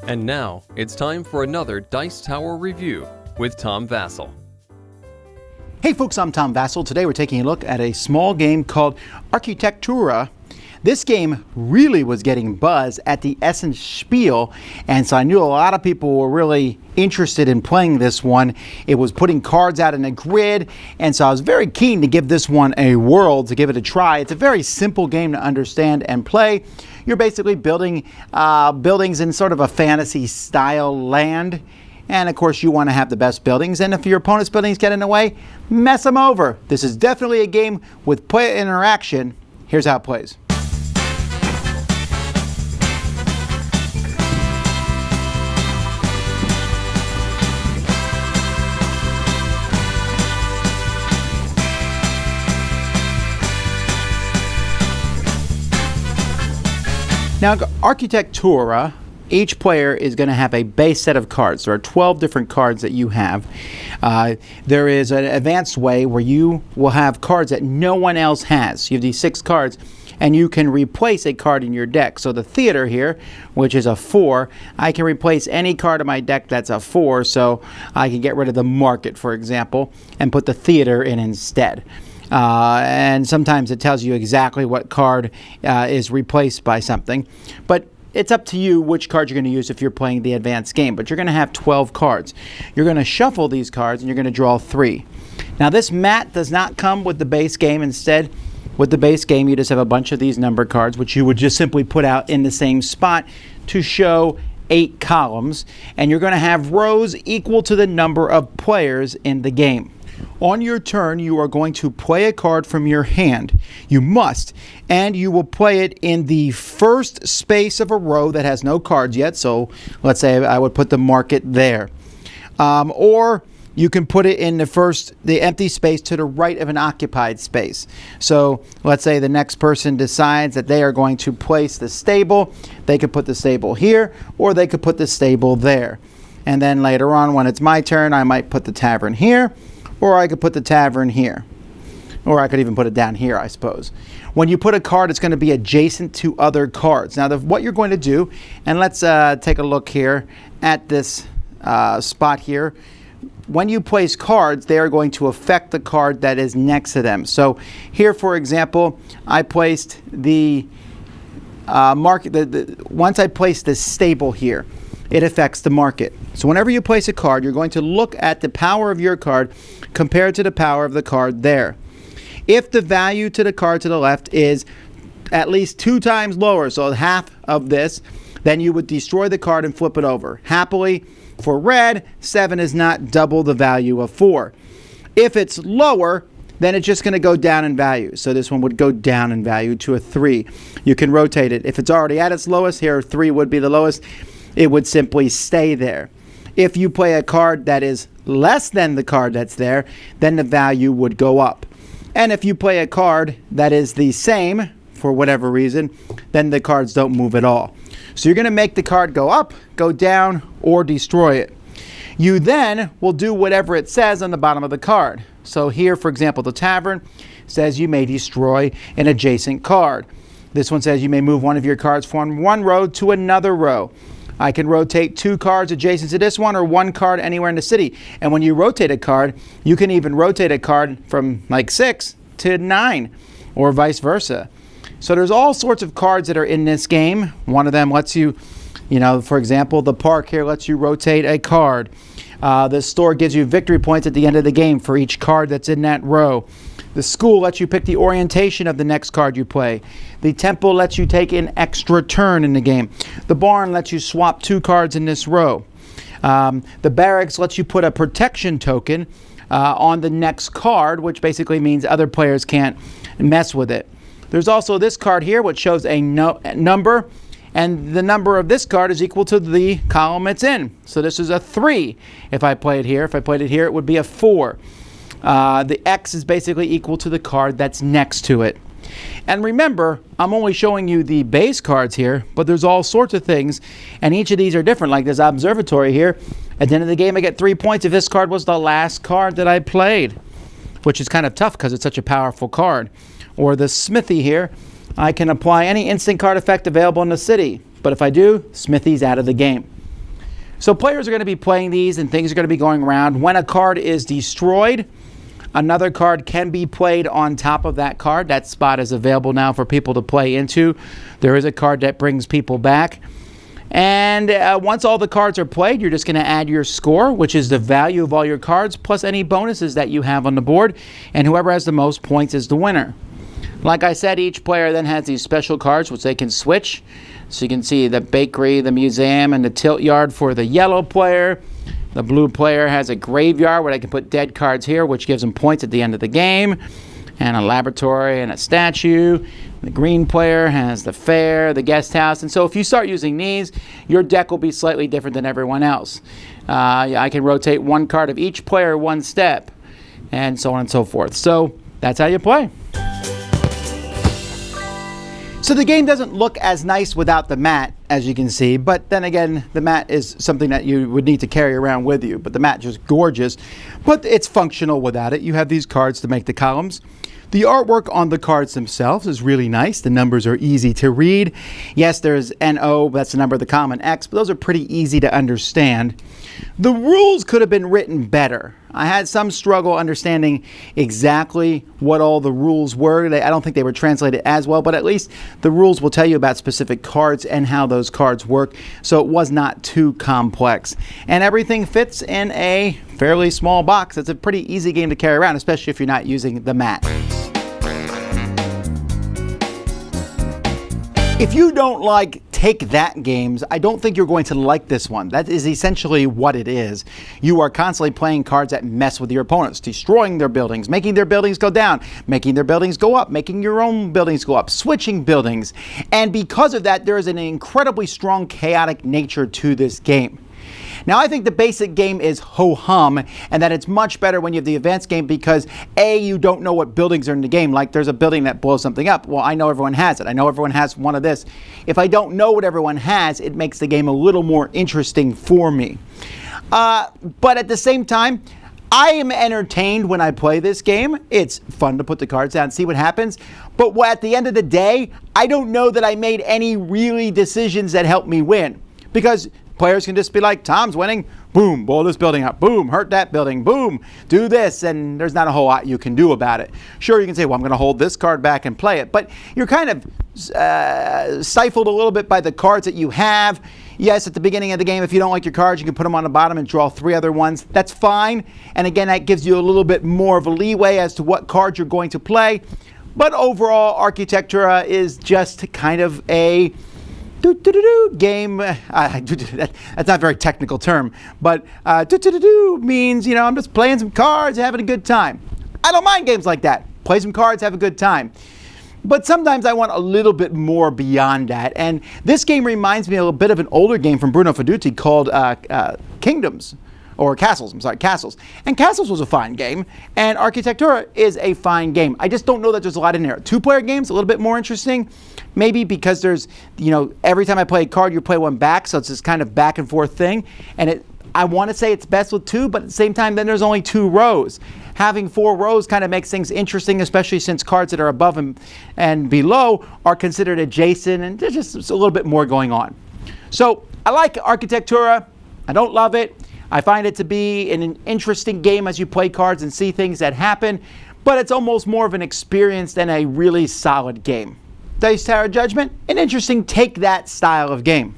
And now, it's time for another Dice Tower review with Tom Vasel. Hey folks, I'm Tom Vasel. Today we're taking a look at a small game called Architectura. This game really was getting buzz at the Essen Spiel, and so I knew a lot of people were really interested in playing this one. It was putting cards out in a grid, and so I was very keen to give this one a whirl, to give it a try. It's a very simple game to understand and play. You're basically building buildings in sort of a fantasy style land. And of course you want to have the best buildings, and if your opponent's buildings get in the way, mess them over. This is definitely a game with player interaction. Here's how it plays. Now, Architectura, each player is going to have a base set of cards. There are 12 different cards that you have. There is an advanced way where you will have cards that no one else has. You have these 6 cards, and you can replace a card in your deck. So the theater here, which is a 4, I can replace any card in my deck that's a 4, so I can get rid of the market, for example, and put the theater in instead. And sometimes it tells you exactly what card is replaced by something. But it's up to you which card you're going to use if you're playing the advanced game. But you're going to have 12 cards. You're going to shuffle these cards and you're going to draw 3. Now this mat does not come with the base game. Instead, with the base game, you just have a bunch of these number cards, which you would just simply put out in the same spot to show 8 columns. And you're going to have rows equal to the number of players in the game. On your turn, you are going to play a card from your hand. You must. And you will play it in the first space of a row that has no cards yet. So let's say I would put the market there. Or you can put it in the empty space to the right of an occupied space. So let's say the next person decides that they are going to place the stable. They could put the stable here, or they could put the stable there. And then later on, when it's my turn, I might put the tavern here. Or I could put the tavern here. Or I could even put it down here, I suppose. When you put a card, it's going to be adjacent to other cards. Now, what you're going to do, and let's take a look here at this spot here. When you place cards, they are going to affect the card that is next to them. So here, for example, I placed the market. Once I place this stable here, it affects the market. So whenever you place a card, you're going to look at the power of your card compared to the power of the card there. If the value to the card to the left is at least 2 times lower, so half of this, then you would destroy the card and flip it over. Happily, for red, 7 is not double the value of 4. If it's lower, then it's just going to go down in value. So this one would go down in value to a 3. You can rotate it. If it's already at its lowest, here 3 would be the lowest, it would simply stay there. If you play a card that is less than the card that's there, then the value would go up. And if you play a card that is the same, for whatever reason, then the cards don't move at all. So you're going to make the card go up, go down, or destroy it. You then will do whatever it says on the bottom of the card. So here, for example, the tavern says you may destroy an adjacent card. This one says you may move one of your cards from one row to another row. I can rotate 2 cards adjacent to this one, or 1 card anywhere in the city. And when you rotate a card, you can even rotate a card from like 6 to 9, or vice versa. So there's all sorts of cards that are in this game. One of them lets you, for example, the park here lets you rotate a card. The store gives you victory points at the end of the game for each card that's in that row. The school lets you pick the orientation of the next card you play. The temple lets you take an extra turn in the game. The barn lets you swap 2 cards in this row. The barracks lets you put a protection token on the next card, which basically means other players can't mess with it. There's also this card here, which shows a number, and the number of this card is equal to the column it's in. So this is a 3 if I play it here. If I played it here, it would be a 4. The X is basically equal to the card that's next to it. And remember, I'm only showing you the base cards here, but there's all sorts of things, and each of these are different. Like this observatory here, at the end of the game I get 3 points if this card was the last card that I played, which is kind of tough because it's such a powerful card. Or the smithy here, I can apply any instant card effect available in the city, but if I do, smithy's out of the game. So players are going to be playing these and things are going to be going around. When a card is destroyed, another card can be played on top of that card. That spot is available now for people to play into. There is a card that brings people back. And once all the cards are played, you're just going to add your score, which is the value of all your cards, plus any bonuses that you have on the board. And whoever has the most points is the winner. Like I said, each player then has these special cards, which they can switch. So you can see the bakery, the museum, and the tilt yard for the yellow player. The blue player has a graveyard where they can put dead cards here, which gives them points at the end of the game. And a laboratory and a statue. The green player has the fair, the guest house. And so if you start using these, your deck will be slightly different than everyone else. I can rotate one card of each player one step, and so on and so forth. So that's how you play. So the game doesn't look as nice without the mat, as you can see, but then again, the mat is something that you would need to carry around with you, but the mat is just gorgeous, but it's functional without it. You have these cards to make the columns. The artwork on the cards themselves is really nice. The numbers are easy to read. Yes, there's NO, that's the number of the column, and X, but those are pretty easy to understand. The rules could have been written better. I had some struggle understanding exactly what all the rules were. I don't think they were translated as well, but at least the rules will tell you about specific cards and how those cards work, so it was not too complex. And everything fits in a fairly small box. It's a pretty easy game to carry around, especially if you're not using the mat. If you don't like take that games, I don't think you're going to like this one. That is essentially what it is. You are constantly playing cards that mess with your opponents, destroying their buildings, making their buildings go down, making their buildings go up, making your own buildings go up, switching buildings. And because of that, there is an incredibly strong chaotic nature to this game. Now, I think the basic game is ho-hum, and that it's much better when you have the advanced game because, A, you don't know what buildings are in the game. Like, there's a building that blows something up. Well, I know everyone has it. I know everyone has one of this. If I don't know what everyone has, it makes the game a little more interesting for me. But at the same time, I am entertained when I play this game. It's fun to put the cards down and see what happens. But at the end of the day, I don't know that I made any really decisions that helped me win. Because players can just be like, Tom's winning, boom, blow this building up, boom, hurt that building, boom, do this, and there's not a whole lot you can do about it. Sure, you can say, well, I'm going to hold this card back and play it, but you're kind of stifled a little bit by the cards that you have. Yes, at the beginning of the game, if you don't like your cards, you can put them on the bottom and draw 3 other ones. That's fine, and again, that gives you a little bit more of a leeway as to what cards you're going to play, but overall, Architectura is just kind of a game. That's not a very technical term, but means, I'm just playing some cards, having a good time. I don't mind games like that. Play some cards, have a good time. But sometimes I want a little bit more beyond that. And this game reminds me a little bit of an older game from Bruno Fedduti called Kingdoms. Or Castles, Castles. And Castles was a fine game, and Architectura is a fine game. I just don't know that there's a lot in there. 2-player games, a little bit more interesting, maybe because there's, every time I play a card, you play one back, so it's this kind of back and forth thing. And I want to say it's best with 2, but at the same time, then there's only 2 rows. Having 4 rows kind of makes things interesting, especially since cards that are above and below are considered adjacent, and there's just a little bit more going on. So I like Architectura. I don't love it. I find it to be an interesting game as you play cards and see things that happen, but it's almost more of an experience than a really solid game. Dice Tower Judgment, an interesting take that style of game.